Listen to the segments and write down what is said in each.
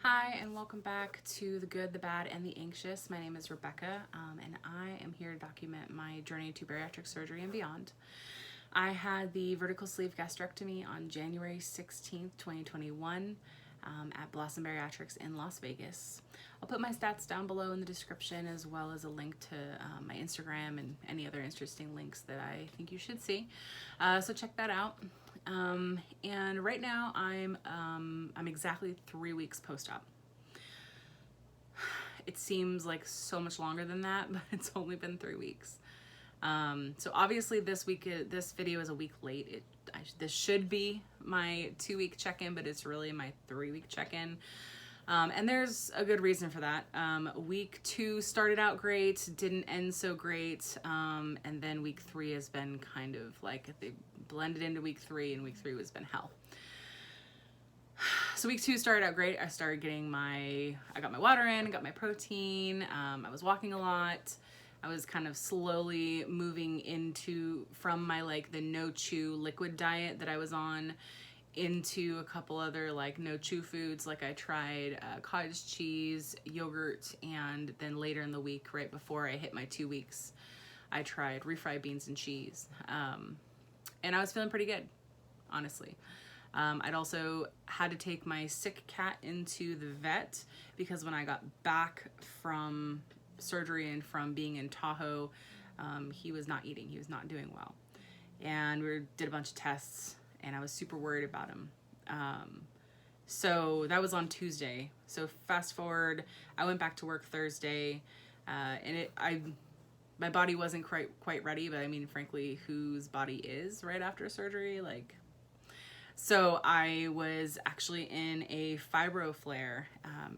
Hi, and welcome back to The Good, the Bad, and the Anxious. My name is Rebecca, and I am here to document my journey to bariatric surgery and beyond. I had the vertical sleeve gastrectomy on January 16th, 2021 at Blossom Bariatrics in Las Vegas. I'll put my stats down below in the description, as well as a link to my Instagram and any other interesting links that I think you should see. So check that out. And right now I'm exactly 3 weeks post-op. It seems like so much longer than that, but it's only been 3 weeks. So obviously this video is a week late. This should be my 2-week check-in, but it's really my 3-week check-in. And there's a good reason for that. Week 2 started out great, didn't end so great, and then week 3 has been kind of like they blended into week 3, and week 3 has been hell. So week 2 started out great. I got my water in, got my protein, I was walking a lot. I was kind of slowly moving from my the no chew liquid diet that I was on into a couple other no chew foods. Like I tried cottage cheese, yogurt, and then later in the week, right before I hit my 2 weeks, I tried refried beans and cheese. And I was feeling pretty good, honestly. I'd also had to take my sick cat into the vet because when I got back from surgery and from being in Tahoe, he was not eating, he was not doing well. And we did a bunch of tests, and I was super worried about him. So that was on Tuesday. So fast forward, I went back to work Thursday, and my body wasn't quite ready, but I mean, frankly, whose body is right after surgery? So I was actually in a fibro flare.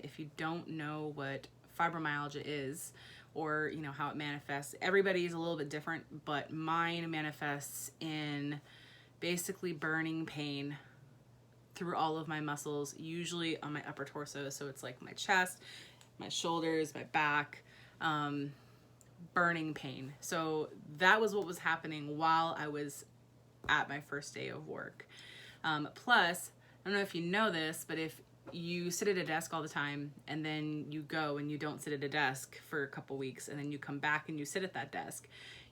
If you don't know what fibromyalgia is, or how it manifests, everybody's a little bit different, but mine manifests in basically burning pain through all of my muscles, usually on my upper torso. So it's like my chest, my shoulders, my back, burning pain. So that was what was happening while I was at my first day of work. Plus, I don't know if you know this, but if you sit at a desk all the time and then you go and you don't sit at a desk for a couple weeks and then you come back and you sit at that desk,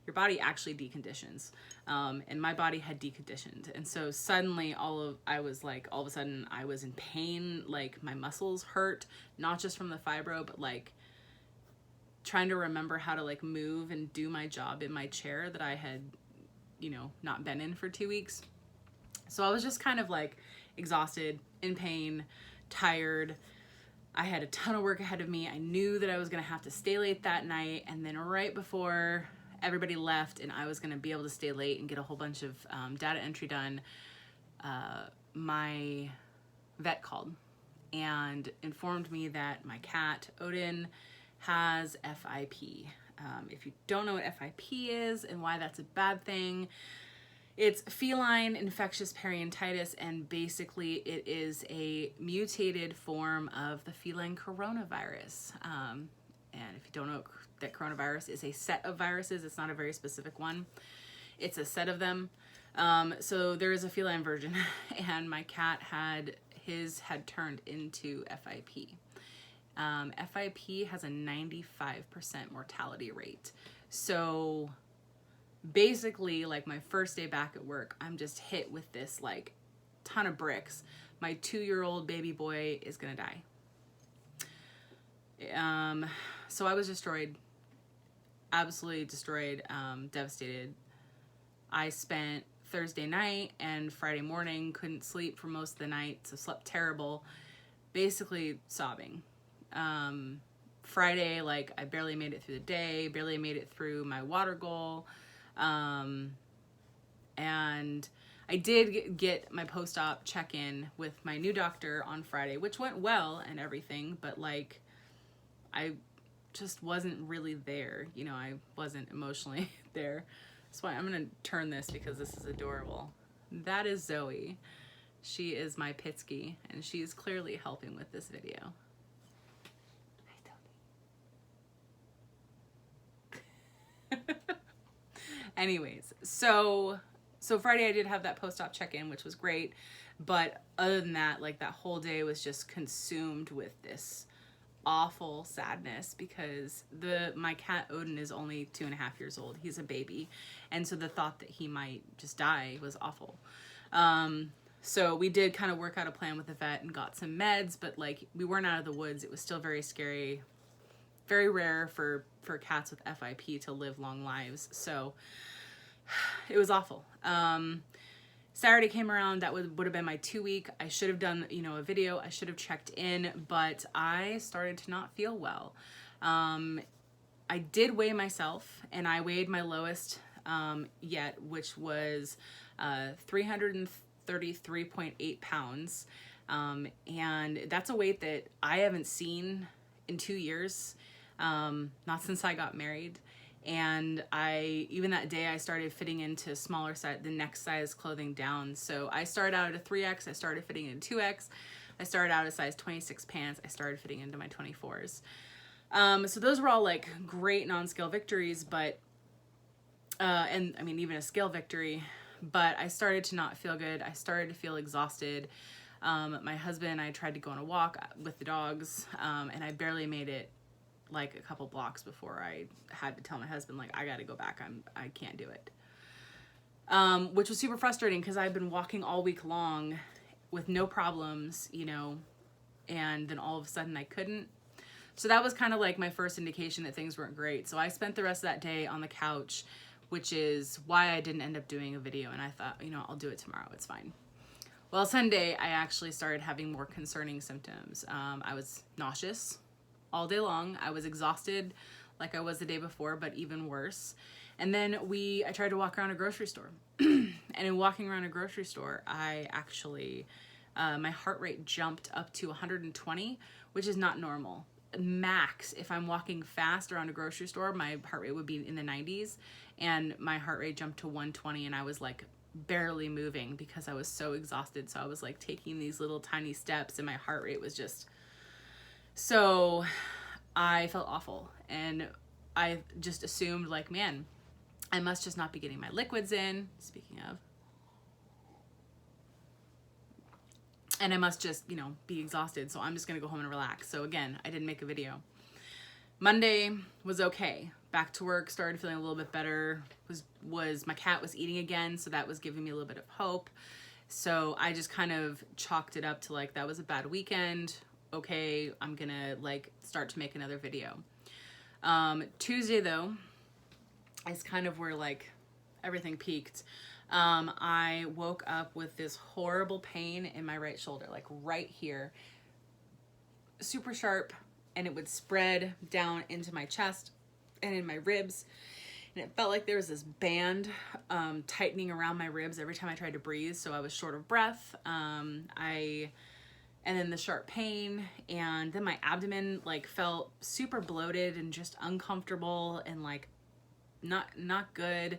your body actually deconditions. And my body had deconditioned. And so suddenly all of a sudden I was in pain, like my muscles hurt, not just from the fibro, but trying to remember how to move and do my job in my chair that I had, not been in for 2 weeks. So I was just kind of exhausted, in pain, tired. I had a ton of work ahead of me. I knew that I was gonna have to stay late that night, and then right before everybody left and I was gonna be able to stay late and get a whole bunch of data entry done, my vet called and informed me that my cat, Odin, has FIP. If you don't know what FIP is and why that's a bad thing, it's feline infectious peritonitis, and basically it is a mutated form of the feline coronavirus. And if you don't know that coronavirus is a set of viruses, it's not a very specific one. It's a set of them. So there is a feline version, and my cat had turned into FIP. FIP has a 95% mortality rate. So basically, my first day back at work, I'm just hit with this ton of bricks. My 2-year-old baby boy is gonna die. So I was destroyed, absolutely destroyed, devastated. I spent Thursday night and Friday morning, couldn't sleep for most of the night, so slept terrible, basically sobbing. Friday, I barely made it through the day, barely made it through my water goal. And I did get my post-op check-in with my new doctor on Friday, which went well and everything, but I just wasn't really there. I wasn't emotionally there. That's why I'm going to turn this because this is adorable. That is Zoe. She is my Pitsky, and she is clearly helping with this video. Hi, Tony. Anyways, so Friday I did have that post-op check-in, which was great. But other than that, like that whole day was just consumed with this awful sadness because my cat Odin is only 2.5 years old. He's a baby. And so the thought that he might just die was awful. So we did kind of work out a plan with the vet and got some meds, but like we weren't out of the woods. It was still very scary, very rare for cats with FIP to live long lives. So it was awful. Saturday came around, that would have been my 2-week. I should have done, a video. I should have checked in, but I started to not feel well. I did weigh myself, and I weighed my lowest yet, which was 333.8 pounds. And that's a weight that I haven't seen in 2 years, not since I got married. And even that day I started fitting into smaller size, the next size clothing down. So I started out at a 3X, I started fitting in 2X, I started out at size 26 pants, I started fitting into my 24s. So those were all like great non-scale victories, but, and I mean, even a scale victory, but I started to not feel good. I started to feel exhausted. My husband and I tried to go on a walk with the dogs, and I barely made it like a couple blocks before I had to tell my husband, like, I gotta go back. I can't do it. Which was super frustrating because I've been walking all week long with no problems, and then all of a sudden I couldn't. So that was kind of like my first indication that things weren't great. So I spent the rest of that day on the couch, which is why I didn't end up doing a video. And I thought, I'll do it tomorrow. It's fine. Well, Sunday, I actually started having more concerning symptoms. I was nauseous all day long. I was exhausted like I was the day before, but even worse. And then I tried to walk around a grocery store. And in walking around a grocery store, I actually, my heart rate jumped up to 120, which is not normal. Max, if I'm walking fast around a grocery store, my heart rate would be in the 90s, and my heart rate jumped to 120, and I was like barely moving because I was so exhausted. So I was like taking these little tiny steps, and my heart rate was just... So I felt awful, and I just assumed, like, man, I must just not be getting my liquids in, speaking of, and I must just, be exhausted, so I'm just gonna go home and relax. So again, I didn't make a video. Monday was okay. Back to work, started feeling a little bit better. My cat was eating again, so that was giving me a little bit of hope. So I just kind of chalked it up to like, that was a bad weekend. Okay, I'm gonna like start to make another video. Tuesday though is kind of where like everything peaked. I woke up with this horrible pain in my right shoulder, like right here, super sharp, and it would spread down into my chest and in my ribs. And it felt like there was this band tightening around my ribs every time I tried to breathe. So I was short of breath. And then the sharp pain, and then my abdomen like felt super bloated and just uncomfortable and like not good.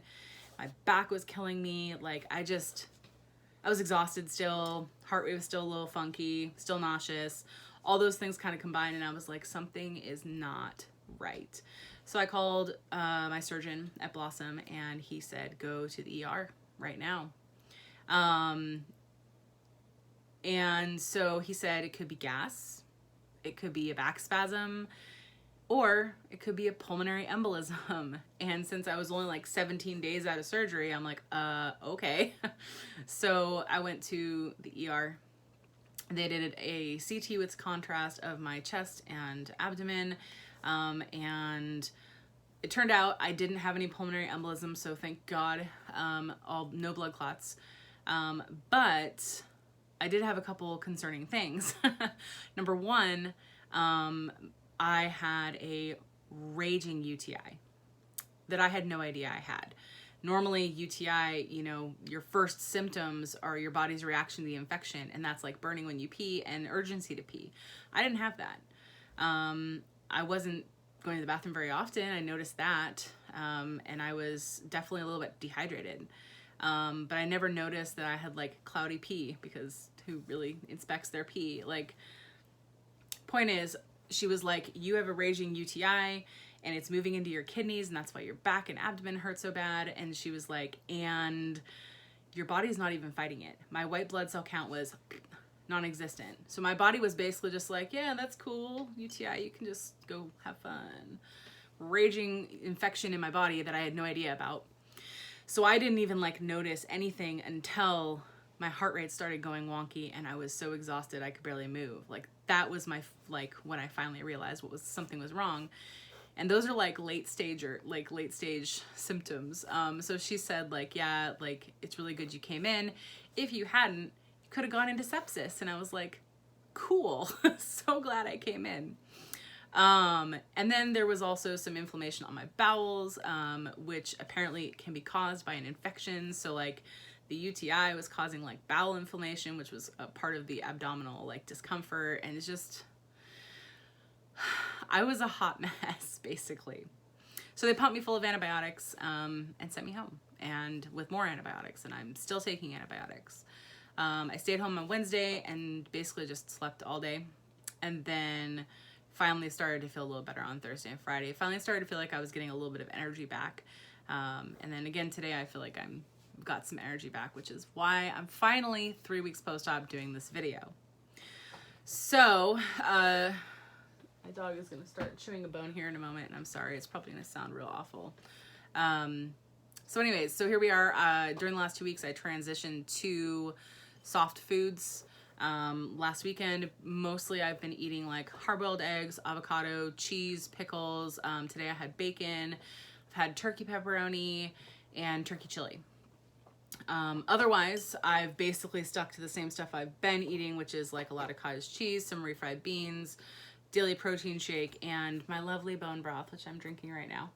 My back was killing me. Like I was exhausted still, heart rate was still a little funky, still nauseous. All those things kind of combined, and I was like, something is not right. So I called my surgeon at Blossom, and he said, go to the ER right now. And so he said it could be gas, it could be a back spasm, or it could be a pulmonary embolism. And since I was only like 17 days out of surgery, I'm like, okay. So I went to the ER. They did a CT with contrast of my chest and abdomen. And it turned out I didn't have any pulmonary embolism, so thank God, no blood clots. But I did have a couple concerning things. Number one, I had a raging UTI that I had no idea I had. Normally UTI, your first symptoms are your body's reaction to the infection, and that's like burning when you pee and urgency to pee. I didn't have that. I wasn't going to the bathroom very often. I noticed that, and I was definitely a little bit dehydrated. But I never noticed that I had like cloudy pee, because who really inspects their pee? Like, point is, she was like, you have a raging UTI and it's moving into your kidneys, and that's why your back and abdomen hurt so bad. And she was like, and your body's not even fighting it. My white blood cell count was non-existent. So my body was basically just like, yeah, that's cool, UTI, you can just go have fun. Raging infection in my body that I had no idea about. So I didn't even like notice anything until my heart rate started going wonky and I was so exhausted I could barely move. Like that was my, like when I finally realized something was wrong. And those are like late stage symptoms. So she said like, yeah, like it's really good you came in. If you hadn't, you could have gone into sepsis. And I was like, cool, so glad I came in. And then there was also some inflammation on my bowels, which apparently can be caused by an infection. So like the UTI was causing like bowel inflammation, which was a part of the abdominal like discomfort. And it's just, I was a hot mess basically. So they pumped me full of antibiotics, and sent me home and with more antibiotics, and I'm still taking antibiotics. I stayed home on Wednesday and basically just slept all day. And then finally started to feel a little better on Thursday and Friday. Finally started to feel like I was getting a little bit of energy back. And then again today I feel like I'm got some energy back, which is why I'm finally 3 weeks post-op doing this video. So, my dog is gonna start chewing a bone here in a moment, and I'm sorry, it's probably gonna sound real awful. So anyways, so here we are. During the last 2 weeks I transitioned to soft foods. Last weekend, mostly I've been eating like hard-boiled eggs, avocado, cheese, pickles. Today I had bacon. I've had turkey pepperoni and turkey chili. Otherwise, I've basically stuck to the same stuff I've been eating, which is like a lot of cottage cheese, some refried beans, daily protein shake, and my lovely bone broth, which I'm drinking right now.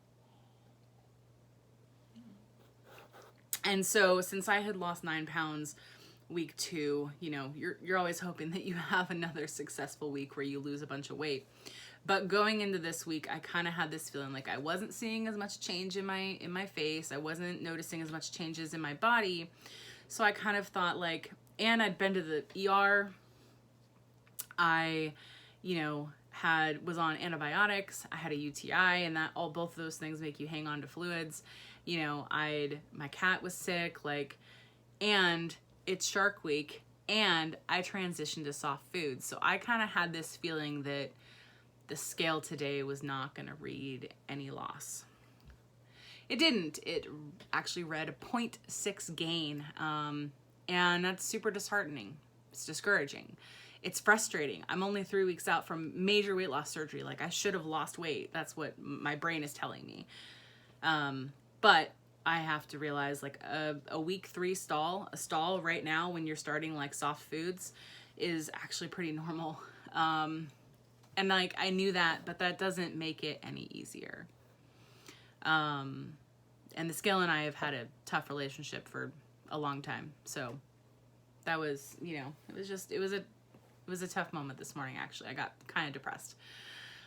And so since I had lost 9 pounds week 2, you know, you're always hoping that you have another successful week where you lose a bunch of weight. But going into this week, I kind of had this feeling like I wasn't seeing as much change in my face. I wasn't noticing as much changes in my body. So I kind of thought like, and I'd been to the ER. I, you know, was on antibiotics. I had a UTI, and both of those things make you hang on to fluids. You know, my cat was sick, like, and it's Shark Week, and I transitioned to soft foods. So I kind of had this feeling that the scale today was not going to read any loss. It didn't. It actually read a 0.6 gain, and that's super disheartening. It's discouraging. It's frustrating. I'm only 3 weeks out from major weight loss surgery. Like, I should have lost weight. That's what my brain is telling me. But I have to realize like a week 3 stall right now when you're starting like soft foods is actually pretty normal. And like, I knew that, but that doesn't make it any easier. And the scale and I have had a tough relationship for a long time. So that was, you know, it was a tough moment this morning, actually. I got kind of depressed.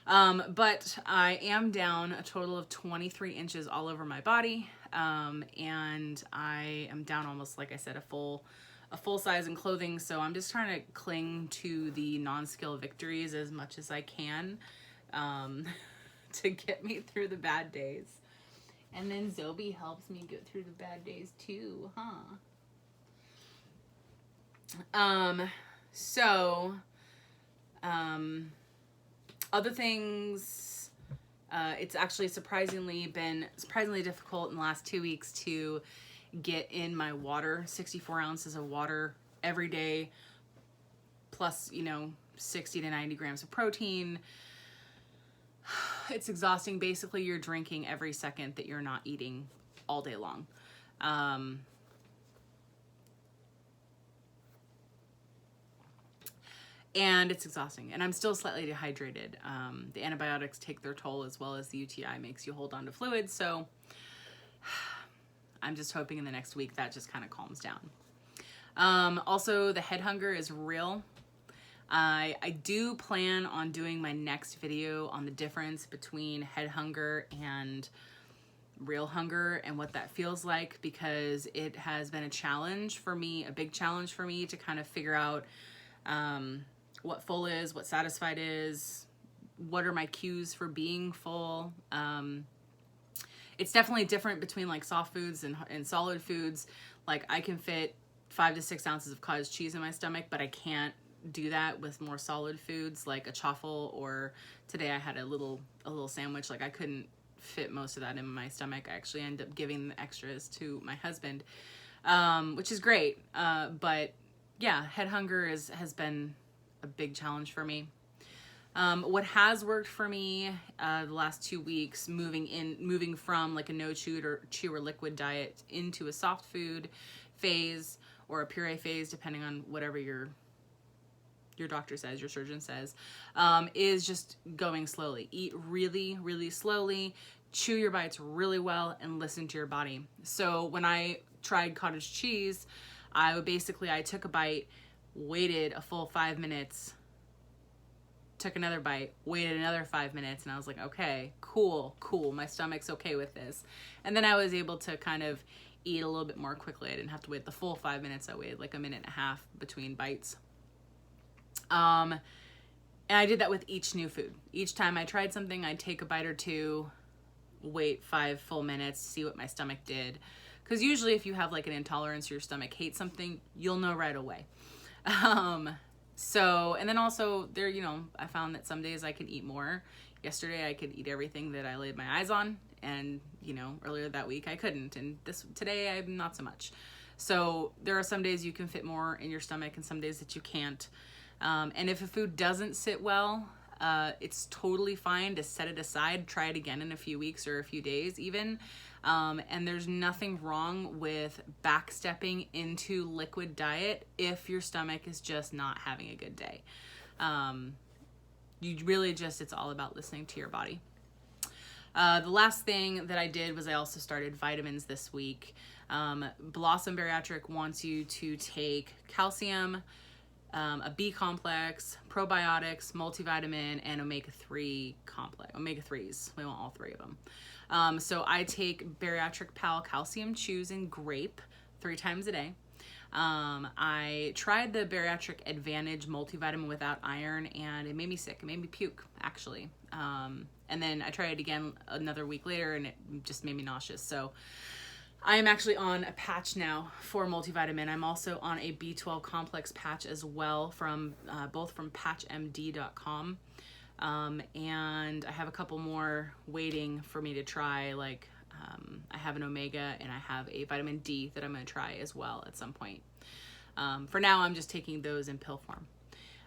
But I am down a total of 23 inches all over my body. And I am down almost, like I said, a full size in clothing. So I'm just trying to cling to the non-scale victories as much as I can, to get me through the bad days. And then Zoe helps me get through the bad days too, huh? Other things, it's actually been surprisingly difficult in the last 2 weeks to get in my water, 64 ounces of water every day, plus, you know, 60 to 90 grams of protein. It's exhausting. Basically, you're drinking every second that you're not eating all day long. And it's exhausting, and I'm still slightly dehydrated. The antibiotics take their toll, as well as the UTI makes you hold on to fluids. So I'm just hoping in the next week that just kind of calms down. Also, the head hunger is real. I do plan on doing my next video on the difference between head hunger and real hunger and what that feels like, because it has been a challenge for me, a big challenge for me to kind of figure out what full is, what satisfied is, what are my cues for being full. It's definitely different between like soft foods and solid foods. Like I can fit 5 to 6 ounces of cottage cheese in my stomach, but I can't do that with more solid foods like a chaffle, or today I had a little sandwich. Like I couldn't fit most of that in my stomach. I actually ended up giving the extras to my husband, which is great. But yeah, head hunger has been a big challenge for me. What has worked for me the last 2 weeks, moving from like a no chew or liquid diet into a soft food phase or a puree phase, depending on whatever your doctor says, your surgeon says, is just going slowly. Eat really, really slowly, chew your bites really well, and listen to your body. So when I tried cottage cheese, I took a bite, waited a full 5 minutes, took another bite, waited another 5 minutes, and I was like, okay, cool, my stomach's okay with this. And then I was able to kind of eat a little bit more quickly. I didn't have to wait the full 5 minutes. I waited like a minute and a half between bites. And I did that with each new food. Each time I tried something, I'd take a bite or two, wait 5 full minutes, see what my stomach did. Because usually if you have like an intolerance or your stomach hates something, you'll know right away. So, and then also there, I found that some days I can eat more. Yesterday I could eat everything that I laid my eyes on, and earlier that week I couldn't, and today I'm not so much. So there are some days you can fit more in your stomach and some days that you can't. And if a food doesn't sit well, it's totally fine to set it aside, try it again in a few weeks or a few days even. And there's nothing wrong with backstepping into liquid diet if your stomach is just not having a good day. It's all about listening to your body. The last thing that I did was I also started vitamins this week. Blossom Bariatric wants you to take calcium, a B complex, probiotics, multivitamin, and omega-3 complex. Omega-3s. We want all 3 of them. So I take Bariatric Pal Calcium Chews and Grape 3 times a day. I tried the Bariatric Advantage multivitamin without iron, and it made me sick. It made me puke, actually. And then I tried it again another week later, and it just made me nauseous. So I am actually on a patch now for multivitamin. I'm also on a B12 complex patch as well from both from patchmd.com. And I have a couple more waiting for me to try. Like I have an omega and I have a vitamin D that I'm going to try as well at some point. For now, I'm just taking those in pill form.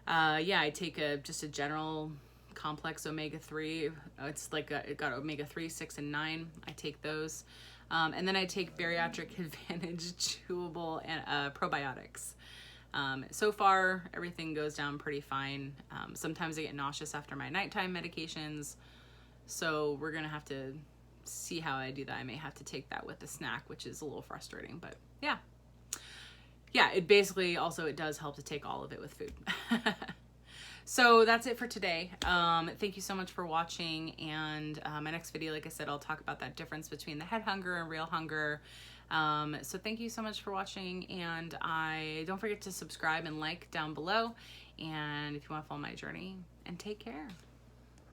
I take just a general complex omega-3. It's like it got omega-3, 6, and 9. I take those. And then I take Bariatric Advantage chewable and probiotics. So far, everything goes down pretty fine. Sometimes I get nauseous after my nighttime medications. So we're going to have to see how I do that. I may have to take that with a snack, which is a little frustrating. But yeah, it basically also, it does help to take all of it with food. So that's it for today. Thank you so much for watching. And my next video, like I said, I'll talk about that difference between the head hunger and real hunger. So thank you so much for watching. And don't forget to subscribe and like down below. And if you want to follow my journey, and take care.